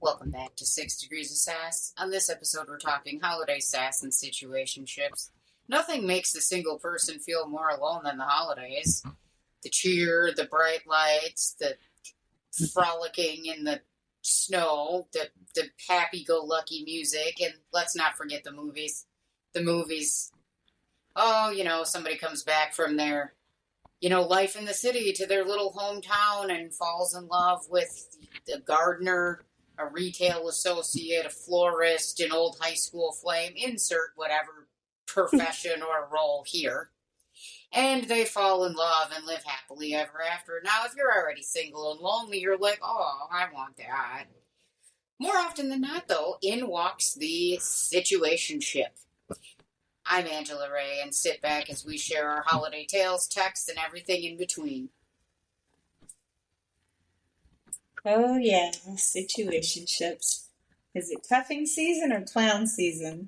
Welcome back to 6 Degrees of Sass. On this episode, we're talking holiday sass and situationships. Nothing makes a single person feel more alone than the holidays. The cheer, the bright lights, the frolicking in the snow, the happy-go-lucky music, and let's not forget the movies. The movies. Oh, somebody comes back from their, life in the city to their little hometown and falls in love with a gardener, a retail associate, a florist, an old high school flame, insert whatever profession or role here. And they fall in love and live happily ever after. Now, if you're already single and lonely, you're like, oh, I want that. More often than not, though, in walks the situationship. I'm Angela Ray, and sit back as we share our holiday tales, texts, and everything in between. Oh, yeah, situationships. Is it cuffing season or clown season?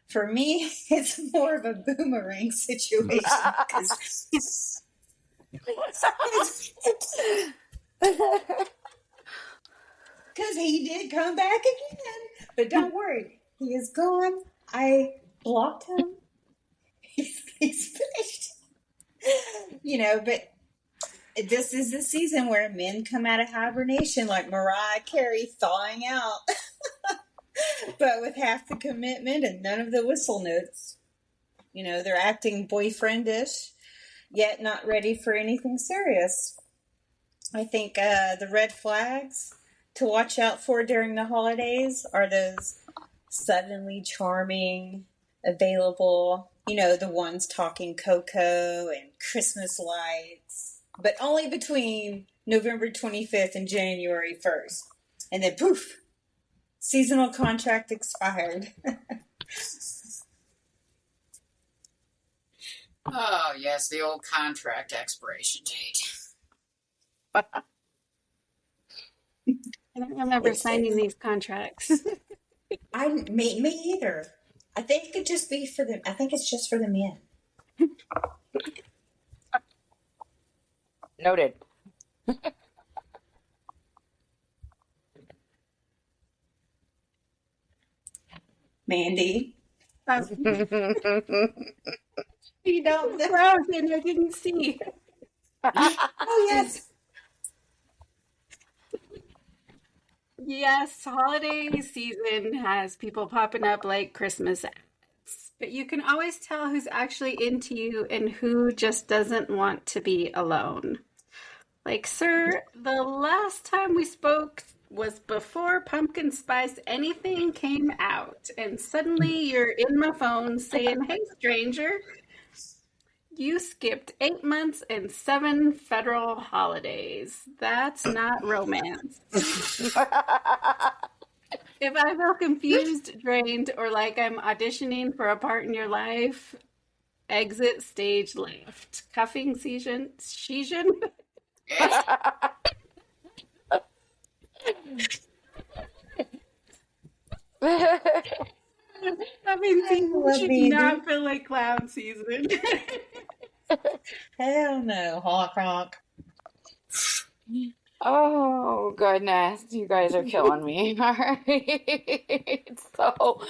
For me, it's more of a boomerang situation. Because he did come back again. But don't worry, he is gone. I blocked him. He's finished. But this is the season where men come out of hibernation like Mariah Carey thawing out. But with half the commitment and none of the whistle notes. They're acting boyfriendish, yet not ready for anything serious. I think the red flags to watch out for during the holidays are those suddenly charming, available, the ones talking cocoa and Christmas lights, but only between November 25th and January 1st. And then poof, seasonal contract expired. Oh, yes, the old contract expiration date. I don't remember signing these contracts. Me either. I think it could just be for them. I think it's just for the men. Noted. Mandy. You don't frozen. I didn't see. Oh, yes. Yes, holiday season has people popping up like Christmas ads. But you can always tell who's actually into you and who just doesn't want to be alone. Like, sir, the last time we spoke was before pumpkin spice anything came out. And suddenly you're in my phone saying, hey, stranger, you skipped 8 months and 7 federal holidays. That's not romance. If I feel confused, drained, or like I'm auditioning for a part in your life, exit stage left. Cuffing season? Cuffing season should not feel like clown season. Hell no, honk honk. Oh, goodness. You guys are killing me. All right. So,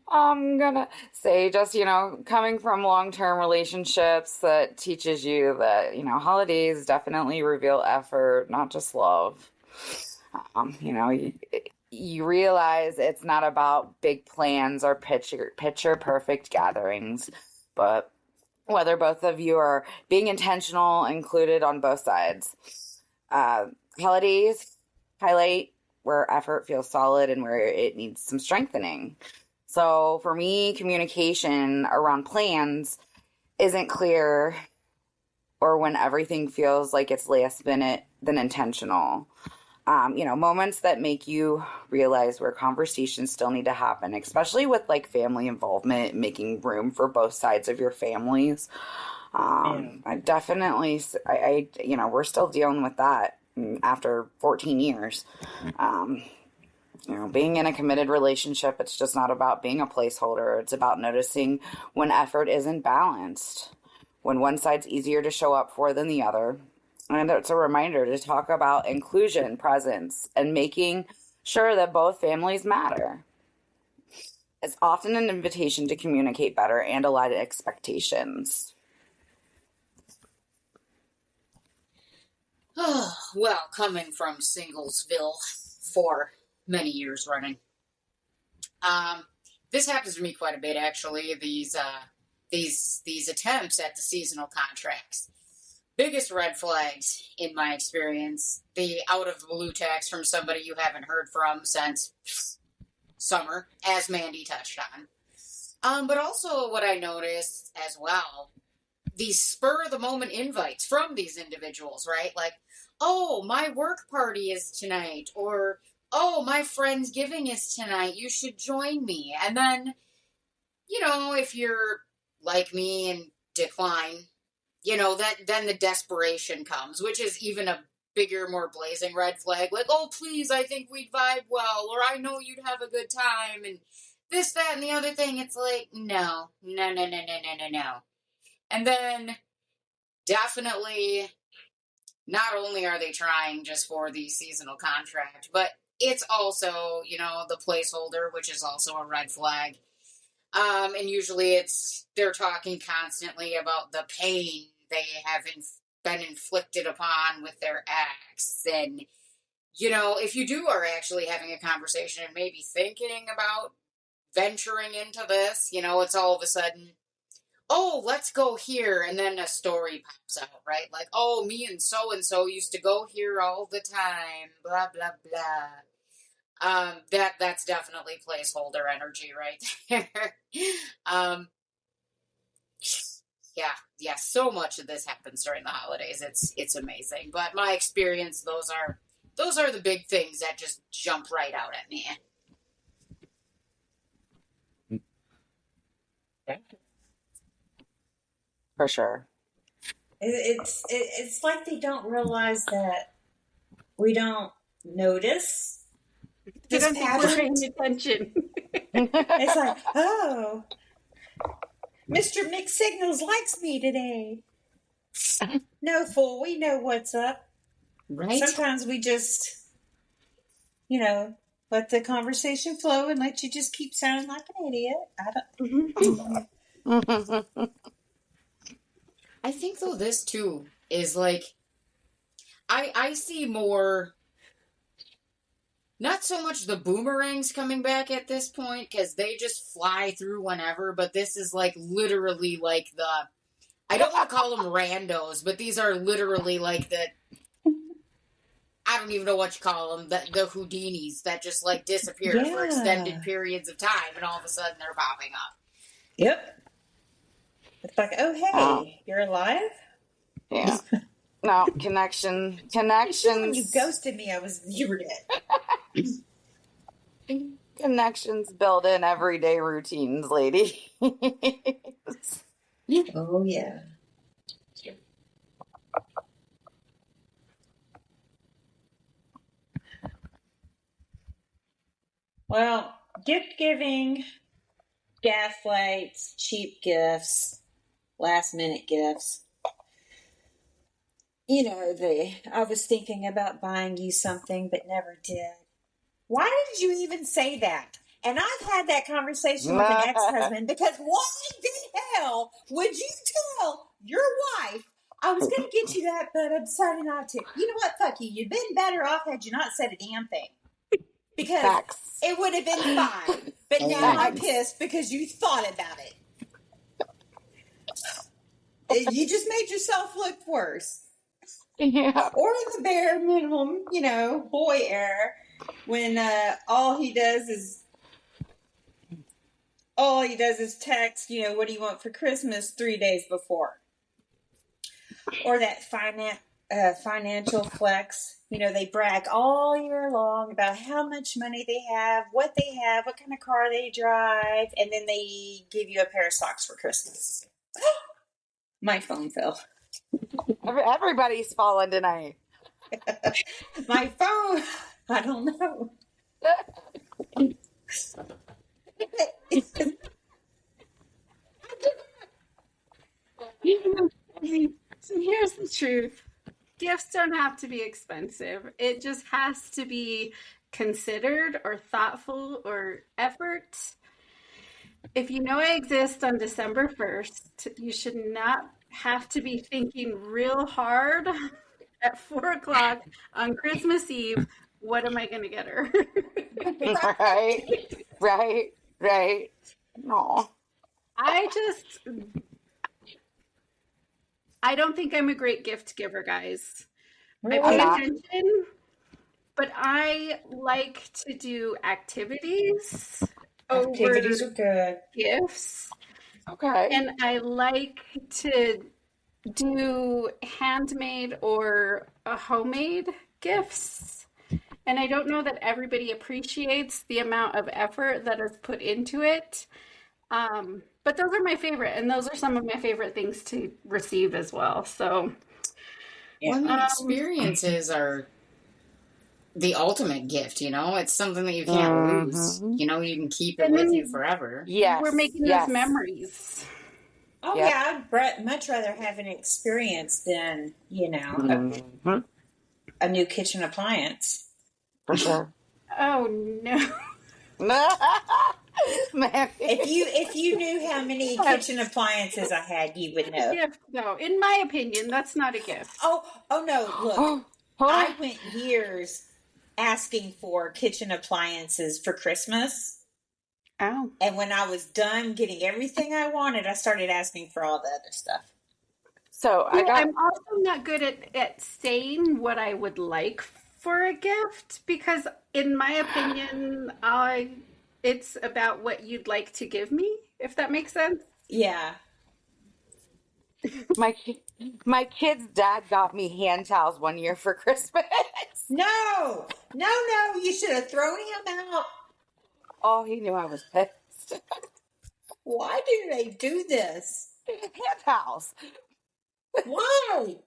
I'm gonna say just, coming from long-term relationships, that teaches you that, holidays definitely reveal effort, not just love. You realize it's not about big plans or picture perfect gatherings, but whether both of you are being intentional, included on both sides. Holidays highlight where effort feels solid and where it needs some strengthening. So for me, communication around plans isn't clear, or when everything feels like it's last minute than intentional. Moments that make you realize where conversations still need to happen, especially with like family involvement, making room for both sides of your families. I definitely, we're still dealing with that after 14 years. Being in a committed relationship, it's just not about being a placeholder. It's about noticing when effort isn't balanced, when one side's easier to show up for than the other. And it's a reminder to talk about inclusion, presence, and making sure that both families matter. It's often an invitation to communicate better and align expectations. Well, coming from Singlesville for many years running, this happens to me quite a bit actually. These attempts at the seasonal contracts. Biggest red flags in my experience: the out of the blue text from somebody you haven't heard from since summer, as Mandy touched on. But also what I noticed as well, these spur of the moment invites from these individuals, right? Like, oh, my work party is tonight, or oh, my friend's giving is tonight. You should join me. And then, if you're like me and decline, that then the desperation comes, which is even a bigger, more blazing red flag. Like, oh, please, I think we'd vibe well, or I know you'd have a good time, and this, that, and the other thing. It's like, no, no, no, no, no, no, no, no. And then definitely, not only are they trying just for the seasonal contract, but it's also, the placeholder, which is also a red flag. And usually they're talking constantly about the pain they have been inflicted upon with their ex. And, if you are actually having a conversation and maybe thinking about venturing into this, it's all of a sudden, oh, let's go here. And then a story pops out, right? Like, oh, me and so used to go here all the time, blah, blah, blah. That's definitely placeholder energy right there. Yeah, so much of this happens during the holidays. It's amazing. But my experience, those are the big things that just jump right out at me. For sure. It's like they don't realize that we don't notice They this don't think we're pattern. paying attention. It's like, oh, Mr. Mixed Signals likes me today. No, fool, we know what's up. Right? Sometimes we just, let the conversation flow and let you just keep sounding like an idiot. I think, though, this, too, is like, I see more, not so much the boomerangs coming back at this point, because they just fly through whenever, but this is, like, literally, like, I don't want to call them randos, but these are literally, like, I don't even know what you call them, the Houdinis that just, like, disappear for extended periods of time, and all of a sudden they're popping up. Yep. It's like, oh, hey, you're alive? Yeah. No, connections. When you ghosted me, you were dead. Connections build in everyday routines, lady. Oh, yeah. Well, gift giving, gaslights, cheap gifts, last minute gifts. I was thinking about buying you something but never did. Why did you even say that? And I've had that conversation with an ex-husband because why the hell would you tell your wife I was going to get you that, but I decided not to? You know what? Fuck you. You'd been better off had you not said a damn thing. Because it would have been fine. But now I'm pissed because you thought about it. You just made yourself look worse. Yeah. Or the bare minimum, boy error, when all he does is text, what do you want for Christmas 3 days before. Or that financial flex. They brag all year long about how much money they have, what kind of car they drive, and then they give you a pair of socks for Christmas. My phone fell. Everybody's falling tonight. My phone, I don't know. So here's the truth. Gifts don't have to be expensive. It just has to be considered or thoughtful or effort. If you know I exist on December 1st, you should not have to be thinking real hard at 4 o'clock on Christmas Eve, what am I going to get her? Right, right, right. No. I just, I don't think I'm a great gift giver, guys. I I'm pay Really? not. attention, but I like to do activities Activities over are good. gifts. Okay. And I like to do handmade or homemade gifts. And I don't know that everybody appreciates the amount of effort that is put into it. But those are my favorite, and those are some of my favorite things to receive as well. So, Well, I Yeah. mean, experiences are the ultimate gift, you know? It's something that you can't lose. Mm-hmm. You know, you can keep it and with you then forever. we're Yes, making those yes. memories. Oh Yep. yeah, I'd much rather have an experience than Mm-hmm. a new kitchen appliance. For sure. Oh no. Man. If you knew how many kitchen appliances I had, you would A know. gift, though. In my opinion, that's not a gift. Oh no! Look, Oh, hold on. I went years asking for kitchen appliances for Christmas, Oh. and when I was done getting everything I wanted, I started asking for all the other stuff. So I got I'm also not good at saying what I would like for a gift because, in my opinion, it's about what you'd like to give me, if that makes sense. Yeah. my kid's dad got me hand towels one year for Christmas. No, you should have thrown him out. Oh, he knew I was pissed. Why do they do this? Hand towels. Why?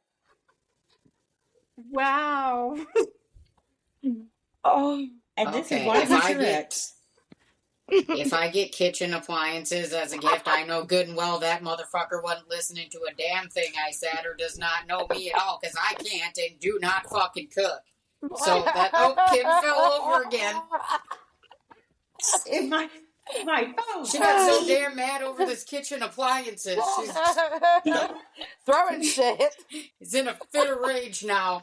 Wow. Oh, And this is Okay, why if he's I your get ex. if I get kitchen appliances as a gift, I know good and well that motherfucker wasn't listening to a damn thing I said or does not know me at all because I can't and do not fucking cook. So that Kim fell over again. In my phone. She got so damn mad over this kitchen appliances. Throwing shit. She's in a fit of rage now.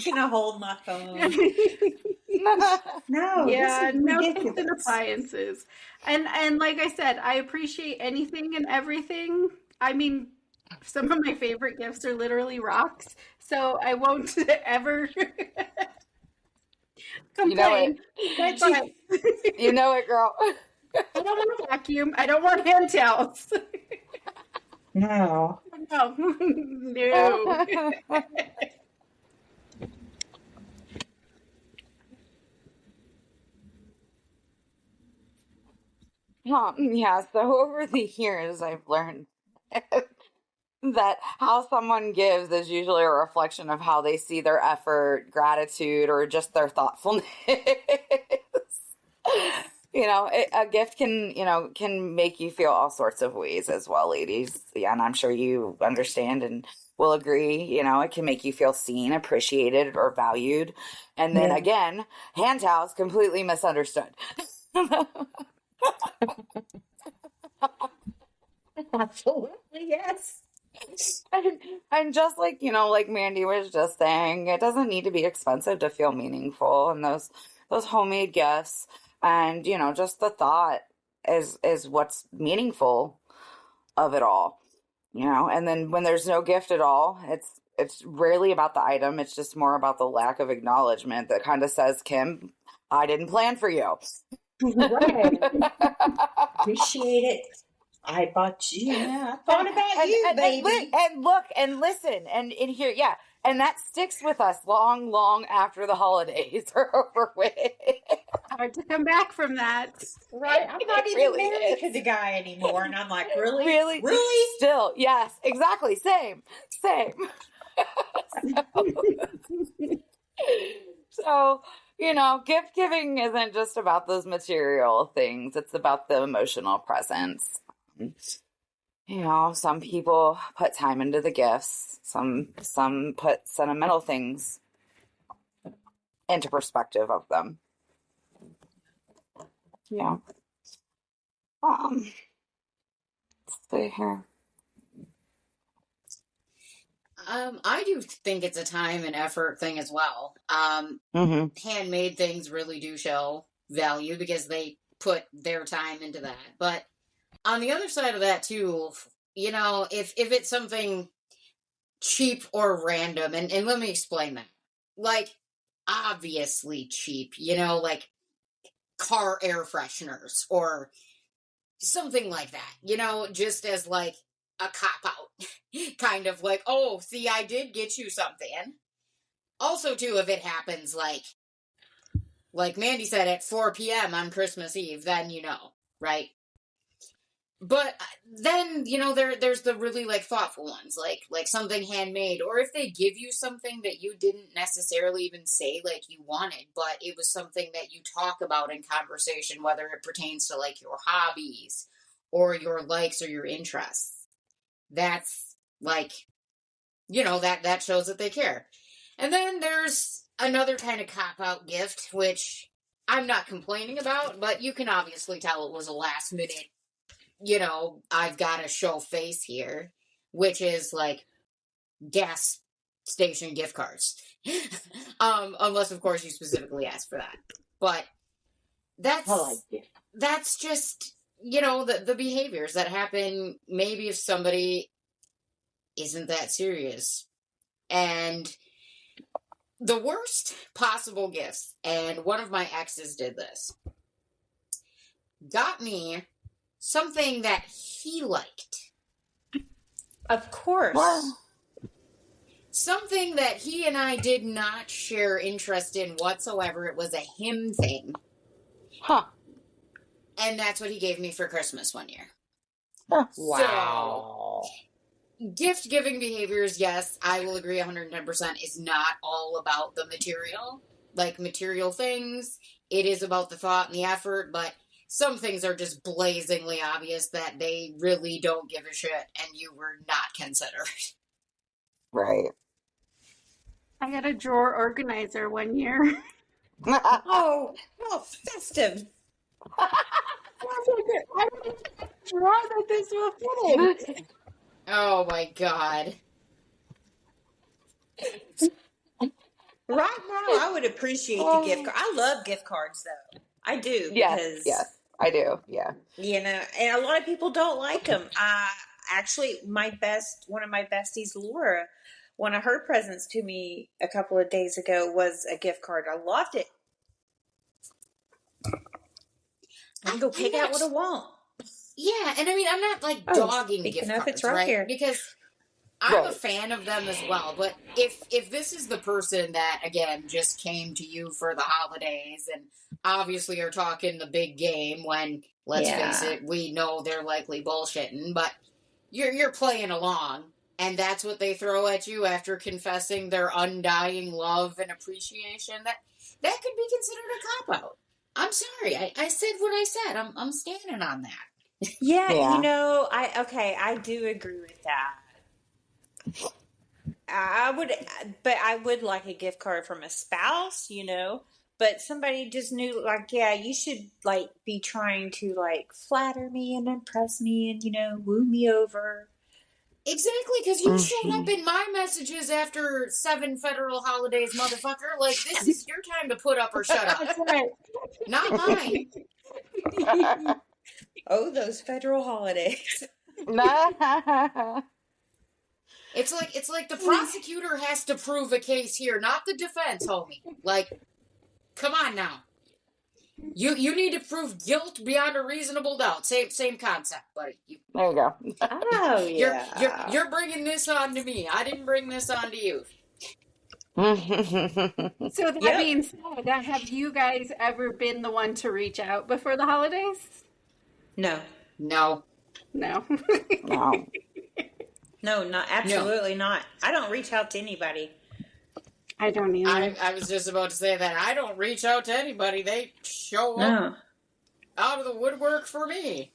Can I hold my phone? No, Yeah, this is no ridiculous. kitchen appliances. And like I said, I appreciate anything and everything. I mean, some of my favorite gifts are literally rocks, so I won't ever You know complain. But But You know it, girl. I don't want a vacuum. I don't want hand towels. no. No. No. Yeah, so over the years, I've learned that how someone gives is usually a reflection of how they see their effort, gratitude, or just their thoughtfulness. A gift can make you feel all sorts of ways as well, ladies. Yeah, and I'm sure you understand and will agree. It can make you feel seen, appreciated, or valued. And then Yeah. again, hand towels completely misunderstood. Absolutely, yes. And just like Mandy was just saying, it doesn't need to be expensive to feel meaningful. And those homemade gifts and just the thought is what's meaningful of it all. And then when there's no gift at all, it's rarely about the item. It's just more about the lack of acknowledgement that kind of says, Kim, I didn't plan for you. Right. Appreciate it. I bought you. Yeah, I thought about you, baby. And look and listen and in here, yeah. And that sticks with us long, long after the holidays are over with. Hard to come back from that. Right. I'm not It even really married is. to the guy anymore. And I'm like, really? Really? Really? Still, yes, exactly. Same. So, gift giving isn't just about those material things. It's about the emotional presence. You know, some people put time into the gifts. Some put sentimental things into perspective of them. Yeah. Let's see here. I do think it's a time and effort thing as well. Handmade things really do show value because they put their time into that. But on the other side of that too, you know, if it's something cheap or random, and let me explain that. Like, obviously cheap, you know, like car air fresheners or something like that, you know, just as like a cop out. Kind of like, oh, see, I did get you something. Also, too, if it happens like Mandy said, at 4 p.m. on Christmas Eve, then you know, right? But then, you know, there's the really like thoughtful ones, like something handmade, or if they give you something that you didn't necessarily even say like you wanted, but it was something that you talk about in conversation, whether it pertains to like your hobbies or your likes or your interests. That's like, you know, that shows that they care. And then there's another kind of cop out gift, which I'm not complaining about, but you can obviously tell it was a last minute, you know, I've got to show face here, which is like gas station gift cards. Unless of course you specifically asked for that. But that's just, you know, the behaviors that happen maybe if somebody isn't that serious. And the worst possible gifts, and one of my exes did this, got me something that he liked. Of course. What? Something that he and I did not share interest in whatsoever. It was a him thing. Huh. And that's what he gave me for Christmas one year. Wow. So, gift-giving behaviors, yes, I will agree 110%, is not all about the material. Like material things, it is about the thought and the effort, but some things are just blazingly obvious that they really don't give a shit and you were not considered. Right. I got a drawer organizer one year. Oh, how festive. I don't even have a drawer that this will fit in. Oh my god. Right now, I would appreciate the gift card. I love gift cards, though. I do, because, yes, I do. Yeah. you know, and a lot of people don't like them. Actually, one of my besties, Laura, one of her presents to me a couple of days ago was a gift card. I loved it. I can go pick out what I want. Yeah, and I mean, I'm not like dogging gift cards, it's right right? here. Because I'm a fan of them as well. But if this is the person that, again, just came to you for the holidays and obviously are talking the big game when, let's face it, we know they're likely bullshitting, but you're playing along, and that's what they throw at you after confessing their undying love and appreciation, that could be considered a cop-out. I'm sorry. I said what I said. I'm standing on that. Yeah, you know, I do agree with that. I would like a gift card from a spouse, you know, but somebody just knew, like, yeah, you should, like, be trying to, like, flatter me and impress me and, you know, woo me over. Exactly, because you showed up in my messages after 7 federal holidays, motherfucker. Like, this is your time to put up or shut up. That's right. Not mine. Oh, those federal holidays. It's like the prosecutor has to prove a case here, not the defense, homie. Like, come on now. You need to prove guilt beyond a reasonable doubt. Same concept, buddy. There you go. Oh, yeah. You're bringing this on to me. I didn't bring this on to you. So that being said, have you guys ever been the one to reach out before the holidays? No. No. No. No. No, absolutely not. I don't reach out to anybody. I don't either. I was just about to say that. I don't reach out to anybody. They show up out of the woodwork for me.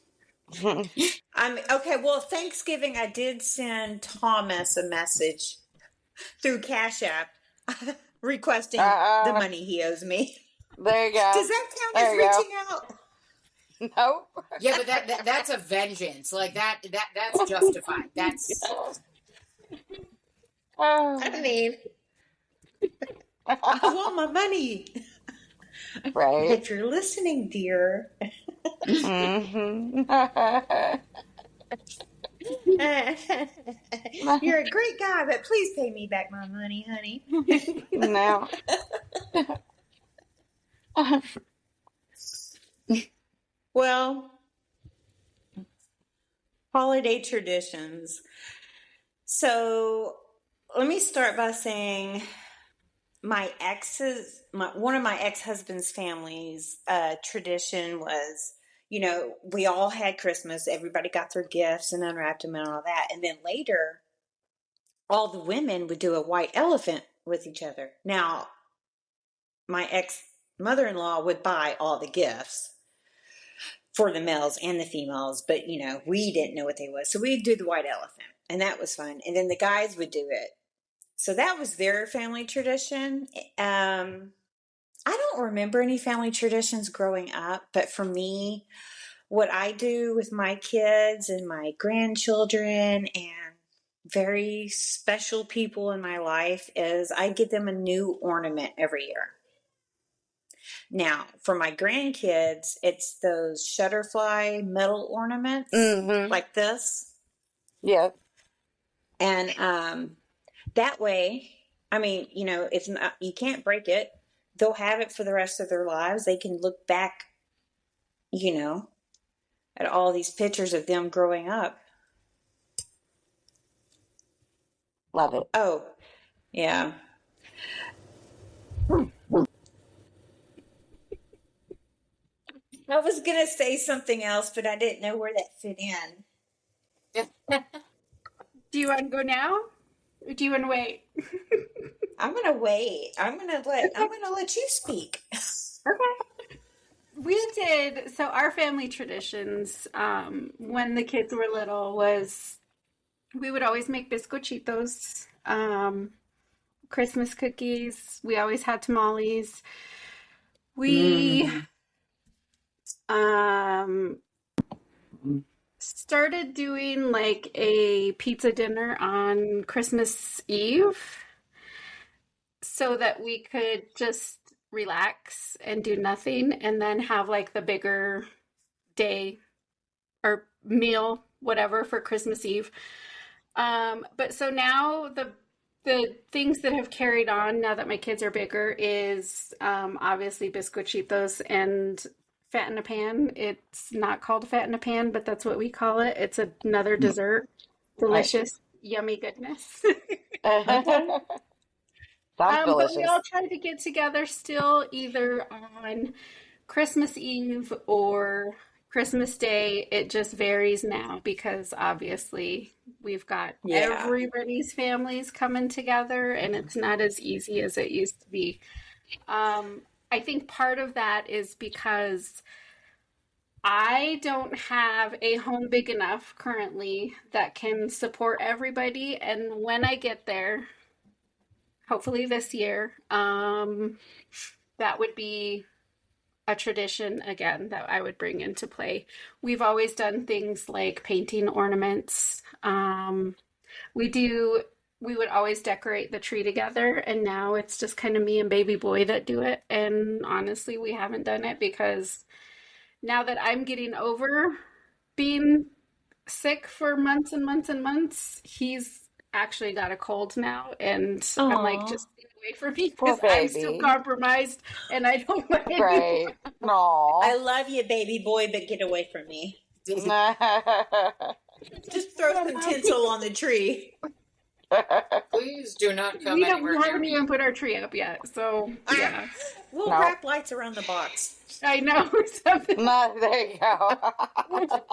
Okay. Well, Thanksgiving, I did send Thomas a message through Cash App requesting the money he owes me. There you go. Does that count There as you go. reaching out? Nope. Yeah, but that's a vengeance. Like that's justified. That's I mean, I want my money. right. If you're listening, dear. Mm-hmm. You're a great guy, but please pay me back my money, honey. No. Well, holiday traditions. So let me start by saying one of my ex-husband's family's tradition was, we all had Christmas. Everybody got their gifts and unwrapped them and all that. And then later, all the women would do a white elephant with each other. Now, my ex-mother-in-law would buy all the gifts for the males and the females, but we didn't know what they was. So we'd do the white elephant, and that was fun. And then the guys would do it. So that was their family tradition. I don't remember any family traditions growing up, but for me, what I do with my kids and my grandchildren and very special people in my life is I get them a new ornament every year. Now, for my grandkids, it's those shutterfly metal ornaments like this. Yep. And that way, I mean, it's not, you can't break it. They'll have it for the rest of their lives. They can look back, at all these pictures of them growing up. Love it. Oh, yeah. I was going to say something else, but I didn't know where that fit in. Do you want to go now? Or do you want to wait? I'm going to wait. I'm going to let you speak. Okay. So our family traditions, when the kids were little was we would always make bizcochitos, Christmas cookies. We always had tamales. We started doing like a pizza dinner on Christmas Eve so that we could just relax and do nothing and then have like the bigger day or meal, whatever, for Christmas Eve. But so now the things that have carried on now that my kids are bigger is obviously bizcochitos and fat in a pan. It's not called fat in a pan, but that's what we call it. It's another dessert. Delicious, yummy goodness. Sounds delicious. But we all try to get together still either on Christmas Eve or Christmas Day. It just varies now because obviously we've got everybody's families coming together and it's not as easy as it used to be. I think part of that is because I don't have a home big enough currently that can support everybody. And when I get there, hopefully this year, that would be a tradition again that I would bring into play. We've always done things like painting ornaments. We would always decorate the tree together, and now it's just kind of me and baby boy that do it. And honestly, we haven't done it because now that I'm getting over being sick for months and months and months, he's actually got a cold now, and I'm like, just stay away from me because I'm still compromised and I don't want it. Right. No. I love you, baby boy, but get away from me. Just throw some tinsel on the tree. Please do not come anywhere We near haven't me. even put our tree up yet, so yeah. We'll wrap lights around the box. I know. There you go.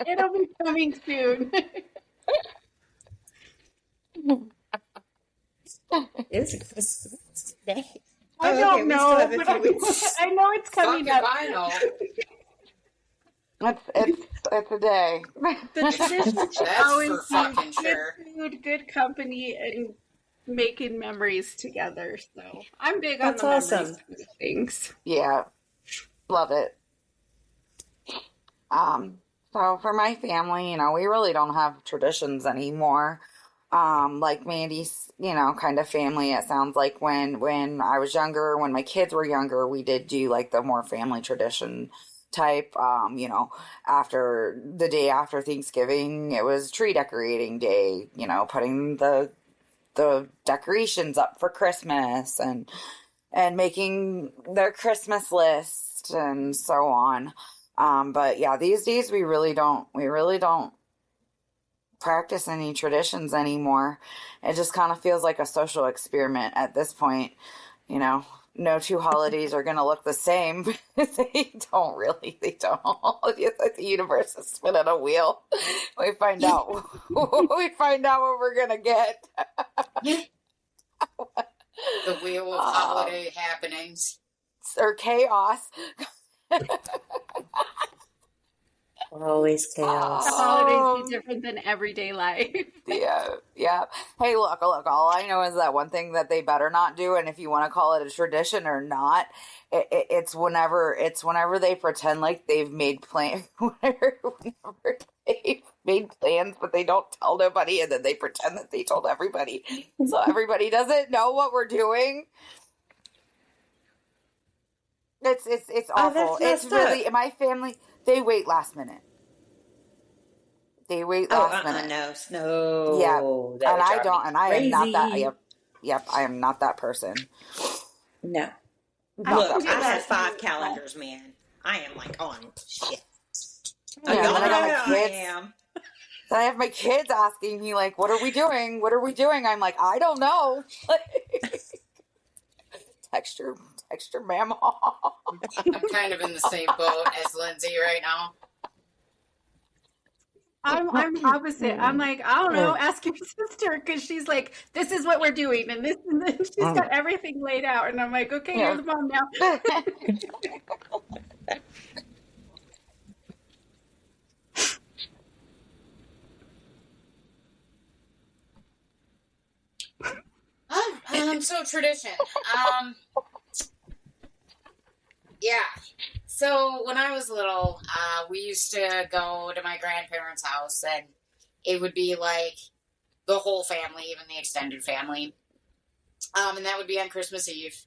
It'll be coming soon. It's a Christmas day. I don't know, but We still have a few weeks. I know it's coming up. I know. It's it's a day. The tradition should That's always for be fucking good sure. food, good company, and making memories together. So I'm big on That's the memories awesome. side of things. Yeah, love it. So for my family, we really don't have traditions anymore. Like Mandy's, kind of family, it sounds like when I was younger, when my kids were younger, we did do like the more family tradition type. After the day after Thanksgiving, it was tree decorating day, putting the decorations up for Christmas and making their Christmas list and so on. But yeah, these days we really don't practice any traditions anymore. It just kind of feels like a social experiment at this point. No two holidays are going to look the same. They don't really. They don't. It's like the universe is spinning a wheel. We find out. We find out what we're going to get. The wheel of holiday happenings. Or chaos. Always chaos. The holidays be different than everyday life. Yeah. Hey, look, all I know is that one thing that they better not do, and if you want to call it a tradition or not, it's whenever they pretend like they've made plans, whenever they've made plans, but they don't tell nobody, and then they pretend that they told everybody. So everybody doesn't know what we're doing. It's awful. that's It's messed up. really, my family, they wait last minute. They wait last minute. No. Yeah, That and would I drive don't, me and I am not that. crazy. Yep, I am not that person. No. I Look, can do I that have 5 too. calendars, man. I am like on shit. Yeah, Y'all and then I know got my how I kids. am. Then I have my kids asking me like, "What are we doing? What are we doing?" I'm like, "I don't know." text your mama. I'm kind of in the same boat as Lindsay right now. I'm opposite. I'm like, I don't know, ask your sister because she's like, this is what we're doing, and this and then she's got everything laid out, and I'm like, okay, you're the mom now. So tradition. Yeah. So when I was little, we used to go to my grandparents' house, and it would be like the whole family, even the extended family. And that would be on Christmas Eve.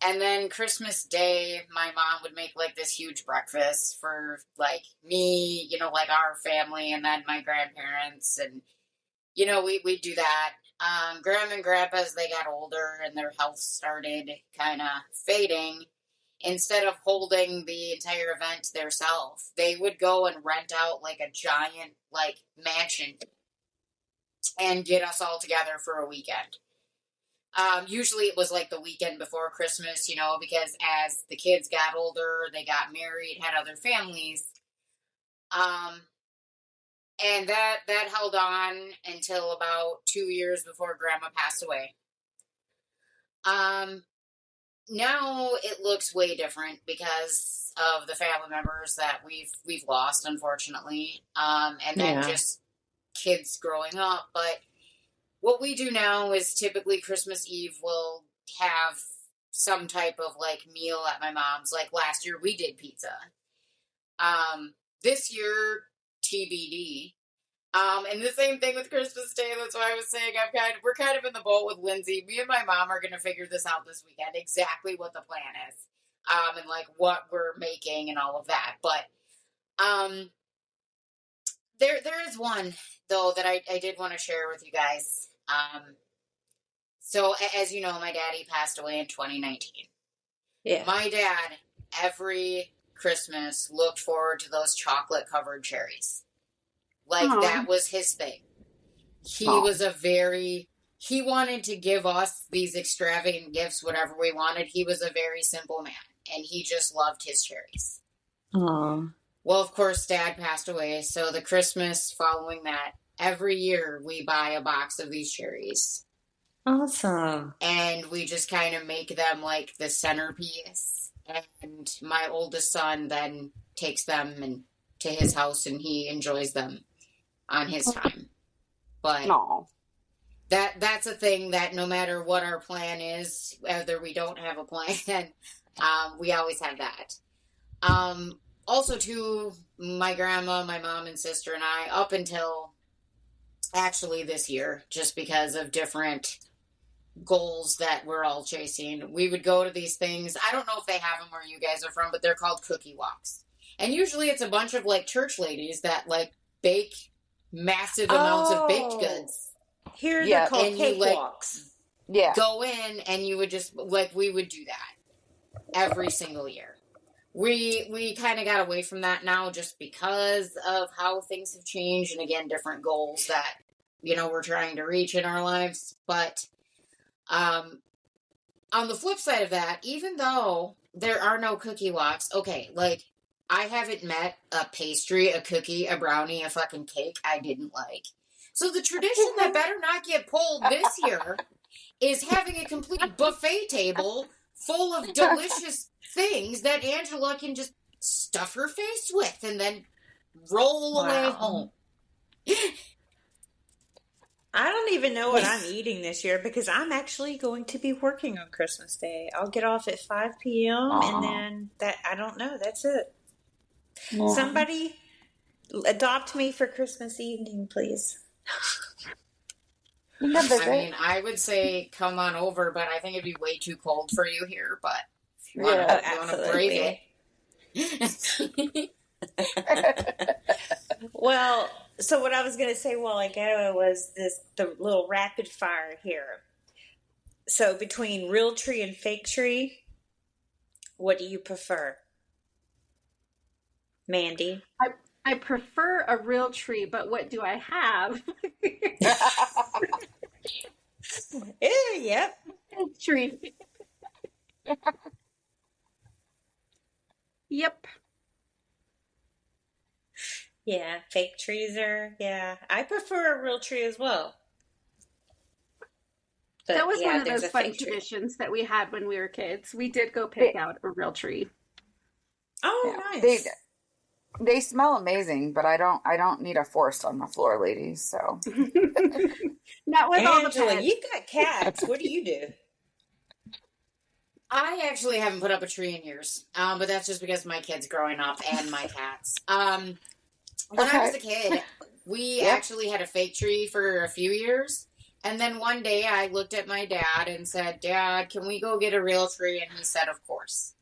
And then Christmas Day, my mom would make like this huge breakfast for like me, like our family, and then my grandparents, and we'd do that. Grandma and Grandpa, as they got older and their health started kind of fading, instead of holding the entire event themselves, they would go and rent out like a giant like mansion and get us all together for a weekend. Usually it was like the weekend before Christmas, because as the kids got older, they got married, had other families. And that held on until about 2 years before Grandma passed away. Now it looks way different because of the family members that we've lost, unfortunately. And then just kids growing up. But what we do now is typically Christmas Eve we'll have some type of like meal at my mom's. Like last year we did pizza. This year TBD. And the same thing with Christmas Day. That's why I was saying we're kind of in the boat with Lindsay. Me and my mom are going to figure this out this weekend, exactly what the plan is, and like what we're making and all of that. But there is one though that I did want to share with you guys. So as you know, my daddy passed away in 2019. Yeah. My dad every Christmas looked forward to those chocolate covered cherries. Like, that was his thing. He wanted to give us these extravagant gifts, whatever we wanted. He was a very simple man, and he just loved his cherries. Aww. Well, of course, Dad passed away, so the Christmas following that, every year we buy a box of these cherries. Awesome. And we just kind of make them like the centerpiece. And my oldest son then takes them and to his house and he enjoys them on his time. But No. that's a thing that no matter what our plan is, whether we don't have a plan, we always have that. Also, too, my grandma, my mom, and sister and I, up until actually this year, just because of different goals that we're all chasing, we would go to these things. I don't know if they have them where you guys are from, but they're called cookie walks. And usually it's a bunch of like church ladies that like bake massive amounts of baked goods. Here they're called And you like cakewalks. go in and you would just like, we would do that every single year. We kind of got away from that now just because of how things have changed and again different goals that we're trying to reach in our lives. But on the flip side of that, even though there are no cookie walks, okay, like I haven't met a pastry, a cookie, a brownie, a fucking cake I didn't like. So the tradition that better not get pulled this year is having a complete buffet table full of delicious things that Angela can just stuff her face with and then roll away home. I don't even know what I'm eating this year because I'm actually going to be working on Christmas Day. I'll get off at 5 p.m. and then I don't know. That's it. Somebody adopt me for Christmas evening, please. I mean, I would say come on over, but I think it'd be way too cold for you here. But if you want to brave it. Well, so what I was going to say a while ago was the little rapid fire here. So between real tree and fake tree, what do you prefer? Mandy? I prefer a real tree, but what do I have? Yep. Tree. Yep. Yeah, fake trees are, I prefer a real tree as well. But that was one of there's those a fun fake tree. traditions that we had when we were kids. We did go pick out a real tree. Oh, nice. They smell amazing, but I don't need a forest on my floor, ladies. So Not with all the Angela, pets. you've got cats. What do you do? I actually haven't put up a tree in years, but that's just because of my kids growing up and my cats. When I was a kid, we actually had a fake tree for a few years. And then one day I looked at my dad and said, Dad, can we go get a real tree? And he said, of course.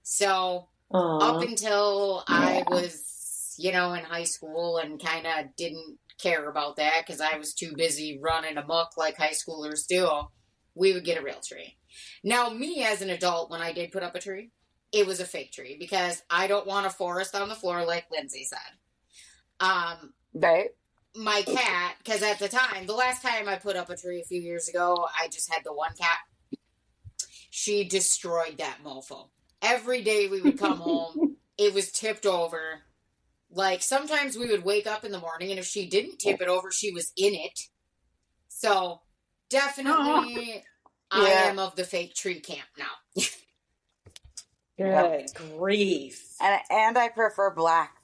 So up until I was, in high school and kind of didn't care about that because I was too busy running amok like high schoolers do, we would get a real tree. Now, me as an adult, when I did put up a tree, it was a fake tree because I don't want a forest on the floor like Lindsay said. Right. My cat, because at the time, the last time I put up a tree a few years ago, I just had the one cat. She destroyed that mofo. Every day we would come home, it was tipped over. Like, sometimes we would wake up in the morning, and if she didn't tip it over, she was in it. So, definitely, I am of the fake tree camp now. Good grief. And I prefer black.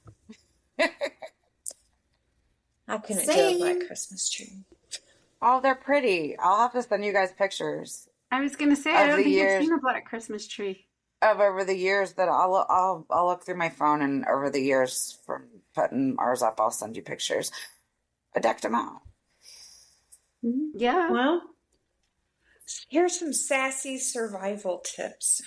I couldn't do a black Christmas tree. Oh, they're pretty. I'll have to send you guys pictures. I was going to say, I don't think I've seen a black Christmas tree. Of over the years that I'll look through my phone, and over the years from putting ours up, I'll send you pictures. I decked them out. Yeah. Well, here's some sassy survival tips.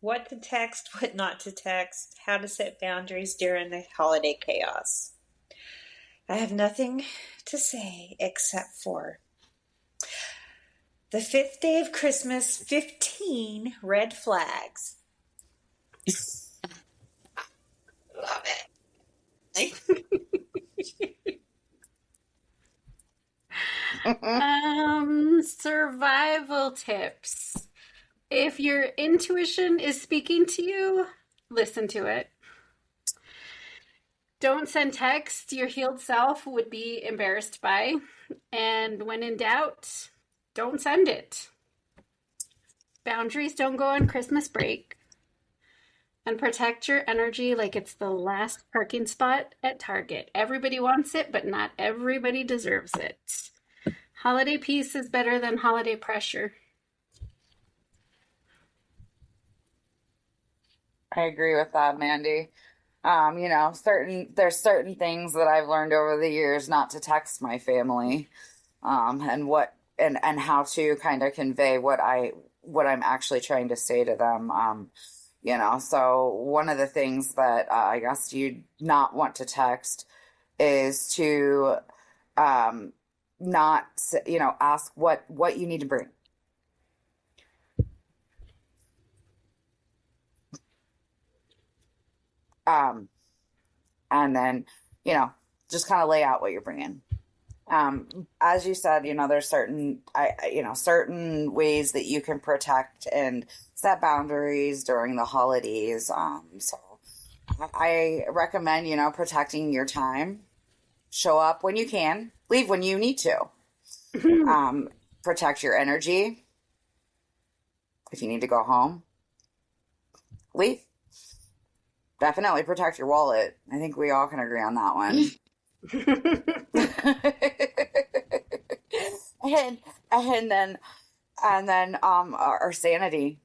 What to text, what not to text, how to set boundaries during the holiday chaos. I have nothing to say except for the 5th day of Christmas, 15 red flags. Love it. Survival tips. If your intuition is speaking to you, listen to it. Don't send text your healed self would be embarrassed by. And when in doubt, don't send it. Boundaries don't go on Christmas break. And protect your energy like it's the last parking spot at Target. Everybody wants it, but not everybody deserves it. Holiday peace is better than holiday pressure. I agree with that, Mandy. There's certain things that I've learned over the years not to text my family, and how to kind of convey what I'm actually trying to say to them. So one of the things that I guess you'd not want to text is to not ask what you need to bring. Um, and then just kind of lay out what you're bringing. As you said, there's certain ways that you can protect and set boundaries during the holidays. So I recommend, protecting your time. Show up when you can, leave when you need to. Protect your energy. If you need to go home, leave. Definitely protect your wallet. I think we all can agree on that one. and then our sanity.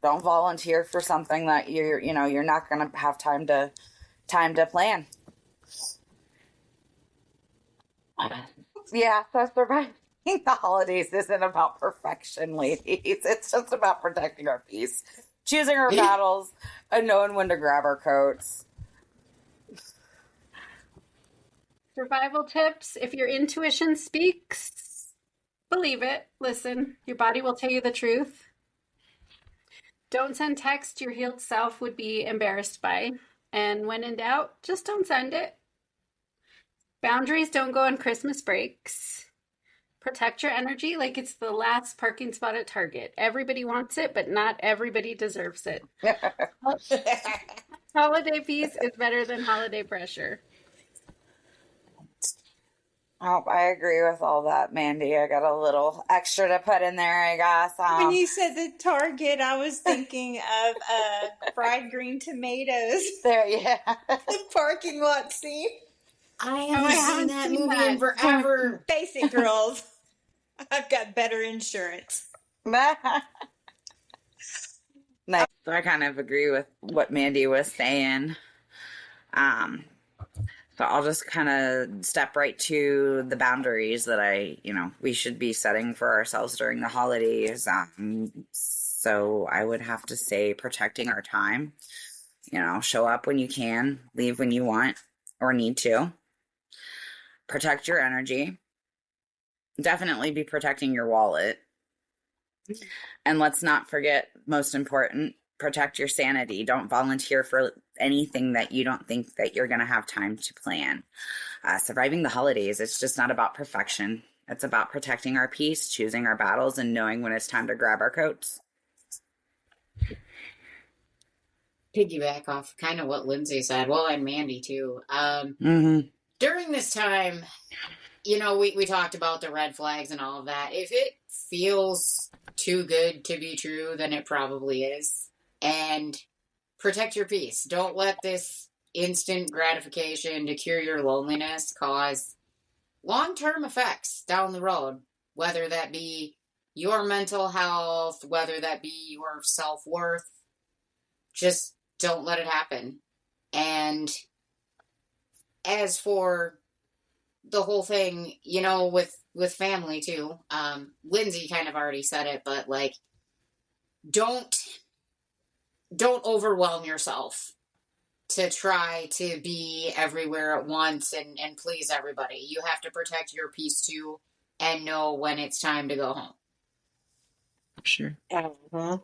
Don't volunteer for something that you're not going to have time to plan. Yeah, so surviving the holidays isn't about perfection, ladies. It's just about protecting our peace, choosing our battles, and knowing when to grab our coats. Survival tips. If your intuition speaks, believe it. Listen, your body will tell you the truth. Don't send text your healed self would be embarrassed by. And when in doubt, just don't send it. Boundaries don't go on Christmas breaks. Protect your energy like it's the last parking spot at Target. Everybody wants it, but not everybody deserves it. Holiday peace is better than holiday pressure. Oh, I agree with all that, Mandy. I got a little extra to put in there, I guess. When you said the Target, I was thinking of fried green tomatoes. There, yeah. The parking lot scene. I haven't seen that movie in forever. Face it, girls. I've got better insurance. Nice. So I kind of agree with what Mandy was saying. So I'll just kind of step right to the boundaries that we should be setting for ourselves during the holidays. So I would have to say protecting our time. Show up when you can, leave when you want or need to. Protect your energy. Definitely be protecting your wallet. And let's not forget, most important, protect your sanity. Don't volunteer for anything that you don't think that you're going to have time to plan. Surviving the holidays, it's just not about perfection. It's about protecting our peace, choosing our battles, and knowing when it's time to grab our coats. Piggyback off kind of what Lindsay said. Well, and Mandy too. During this time, we talked about the red flags and all of that. If it feels too good to be true, then it probably is. And protect your peace. Don't let this instant gratification to cure your loneliness cause long-term effects down the road, whether that be your mental health, whether that be your self-worth. Just don't let it happen. And as for the whole thing, with family too, Lindsay kind of already said it, but don't overwhelm yourself to try to be everywhere at once and please everybody. You have to protect your peace too and know when it's time to go home. Sure. Uh-huh.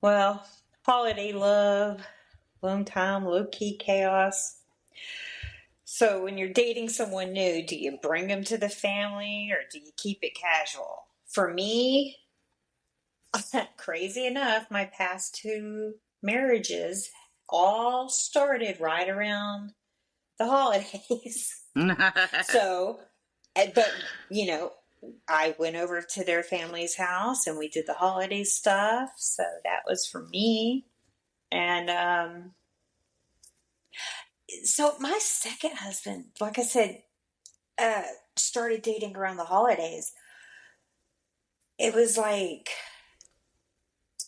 Well, holiday love, long time, low-key chaos. So when you're dating someone new, do you bring them to the family or do you keep it casual? For me, crazy enough, my past two marriages all started right around the holidays. So, but I went over to their family's house and we did the holiday stuff. So that was for me. And so my second husband, like I said, started dating around the holidays. It was like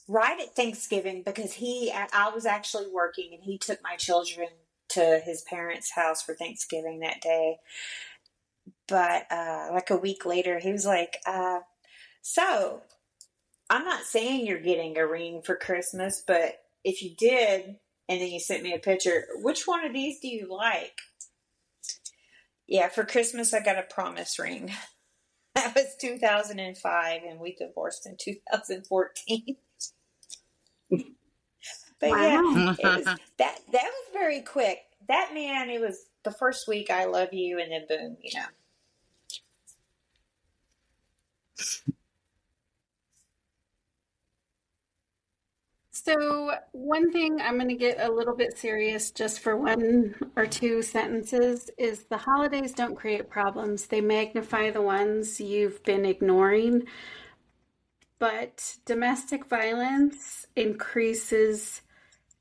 right at Thanksgiving because I was actually working and he took my children to his parents' house for Thanksgiving that day. But like a week later, he was like, so I'm not saying you're getting a ring for Christmas, but if you did, and then you sent me a picture, which one of these do you like? Yeah, for Christmas, I got a promise ring. That was 2005, and we divorced in 2014. But Wow. yeah, that was very quick. That man, it was the first week, I love you, and then boom, So, one thing I'm going to get a little bit serious just for one or two sentences is the holidays don't create problems. They magnify the ones you've been ignoring. But domestic violence increases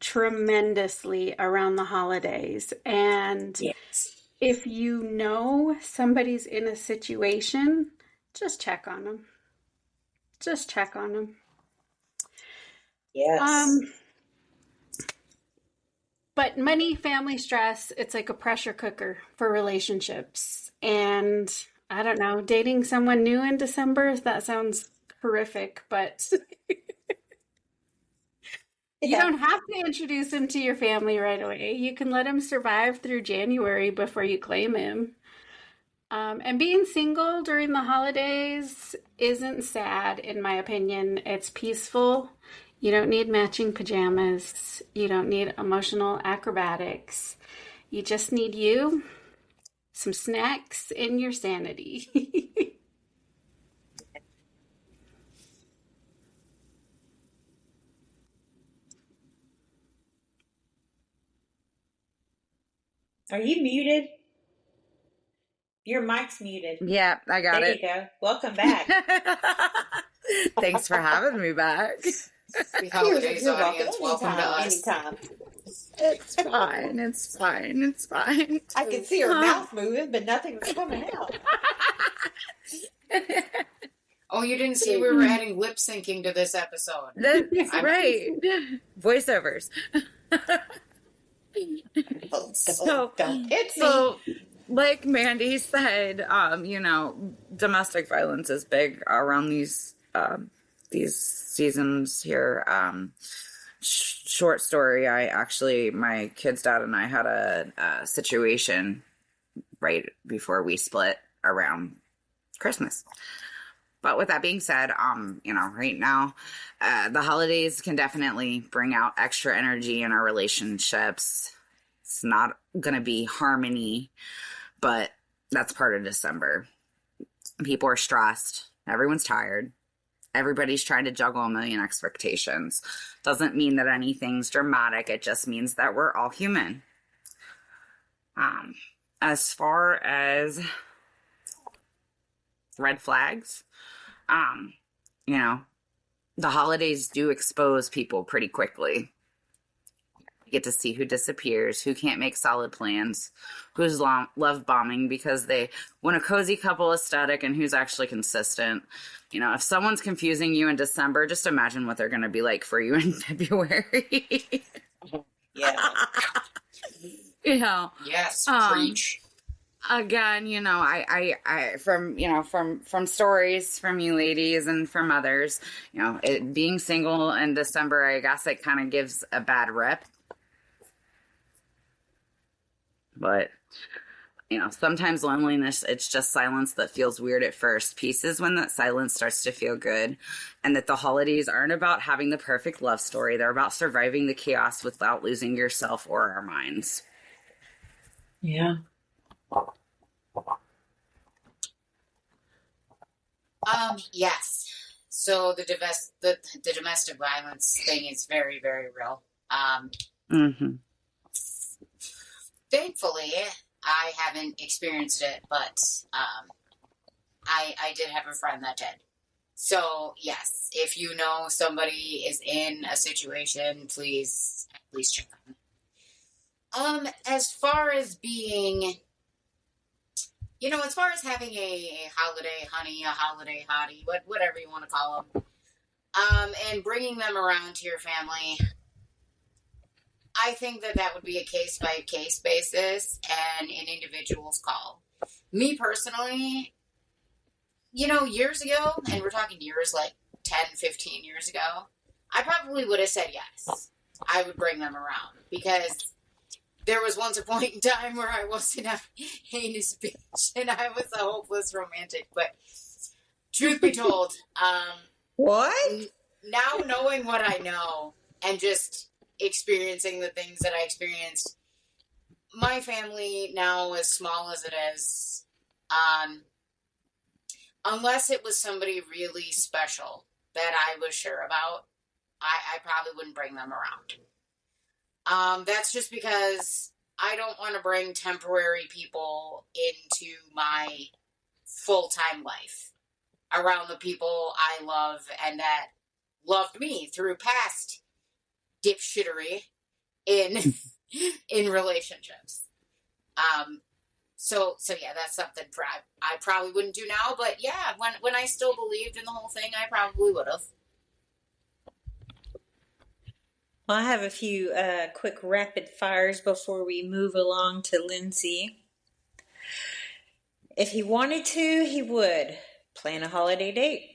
tremendously around the holidays. And Yes. if you know somebody's in a situation, just check on them. Just check on them. Yes. But money, family stress, it's like a pressure cooker for relationships. And I don't know, dating someone new in December, that sounds horrific, but you don't have to introduce him to your family right away. You can let him survive through January before you claim him. And being single during the holidays isn't sad, in my opinion. It's peaceful. You don't need matching pajamas. You don't need emotional acrobatics. You just need you, some snacks, and your sanity. Are you muted? Your mic's muted. Yeah, I got There it. you go. Welcome back. Thanks for having me back. The holidays You're audience, welcome to us. Anytime. It's fine. It's fine. It's fine. I could see her mouth moving, but nothing was coming out. Oh, you didn't see we were adding lip syncing to this episode. That's right. Voiceovers. Don't hit me. So, like Mandy said, domestic violence is big around these seasons here. Short story. My kid's dad and I had a situation right before we split around Christmas. But with that being said, right now, the holidays can definitely bring out extra energy in our relationships. It's not going to be harmony, but that's part of December. People are stressed. Everyone's tired. Everybody's trying to juggle a million expectations. Doesn't mean that anything's dramatic. It just means that we're all human. As far as red flags, the holidays do expose people pretty quickly. You get to see who disappears, who can't make solid plans, who's love bombing because they want a cozy couple aesthetic, and who's actually consistent. If someone's confusing you in December, just imagine what they're going to be like for you in February. Yeah. Yes, preach. Again, I from stories from you ladies and from others, being single in December, I guess it kind of gives a bad rep. But, sometimes loneliness, it's just silence that feels weird at first. Peace is when that silence starts to feel good. And that the holidays aren't about having the perfect love story. They're about surviving the chaos without losing yourself or our minds. Yeah. Yes. So the domestic violence thing is very, very real. Thankfully, I haven't experienced it, but I did have a friend that did. So, yes, if you know somebody is in a situation, please at least check on them. As far as being, as far as having a holiday honey, a holiday hottie, whatever you want to call them, and bringing them around to your family, I think that would be a case-by-case basis and an individual's call. Me personally, years ago, and we're talking years like 10, 15 years ago, I probably would have said yes. I would bring them around because there was once a point in time where I wasn't a heinous bitch and I was a hopeless romantic. But truth be told, What? now knowing what I know and just experiencing the things that I experienced, my family now, as small as it is, unless it was somebody really special that I was sure about, I probably wouldn't bring them around. That's just because I don't want to bring temporary people into my full-time life around the people I love and that loved me through past dipshittery in relationships. So yeah, that's something I probably wouldn't do now. But yeah, when I still believed in the whole thing, I probably would have. Well, I have a few quick rapid fires before we move along to Lindsay. If he wanted to, he would plan a holiday date.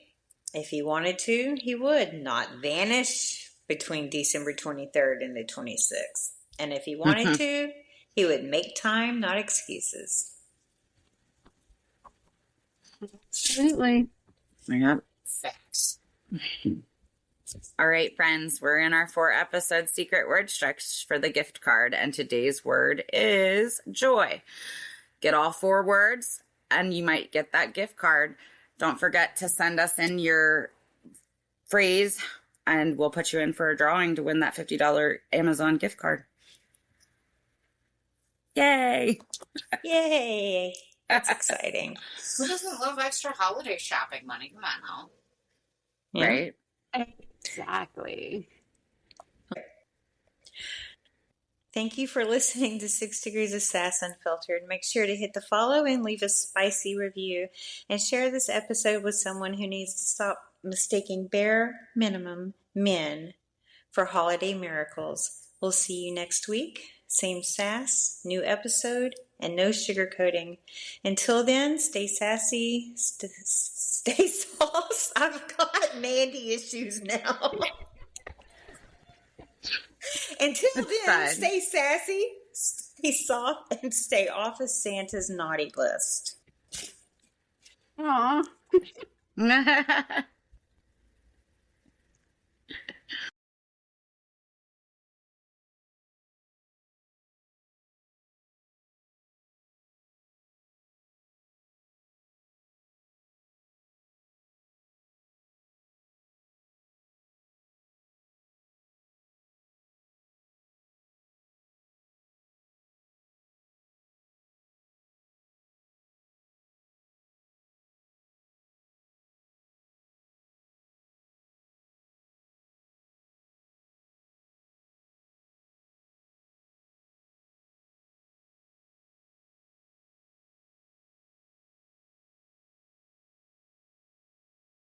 If he wanted to, he would not vanish between December 23rd and the 26th. And if he wanted to, he would make time, not excuses. Absolutely. Yep. Facts. All right, friends, we're in our 4-episode secret word stretch for the gift card, and today's word is joy. Get all 4 words, and you might get that gift card. Don't forget to send us in your phrase, and we'll put you in for a drawing to win that $50 Amazon gift card. Yay! Yay! That's exciting. Who doesn't love extra holiday shopping money? Come on now. Yeah. Right? Exactly. Thank you for listening to 6 Degrees of Sass Unfiltered. Make sure to hit the follow and leave a spicy review. And share this episode with someone who needs to stop mistaking bare minimum men for holiday miracles. We'll see you next week. Same sass, new episode, and no sugarcoating. Until then, stay sassy, stay sauce. I've got Mandy issues now. Until then, stay sassy, stay soft, and stay off of Santa's naughty list. Aw.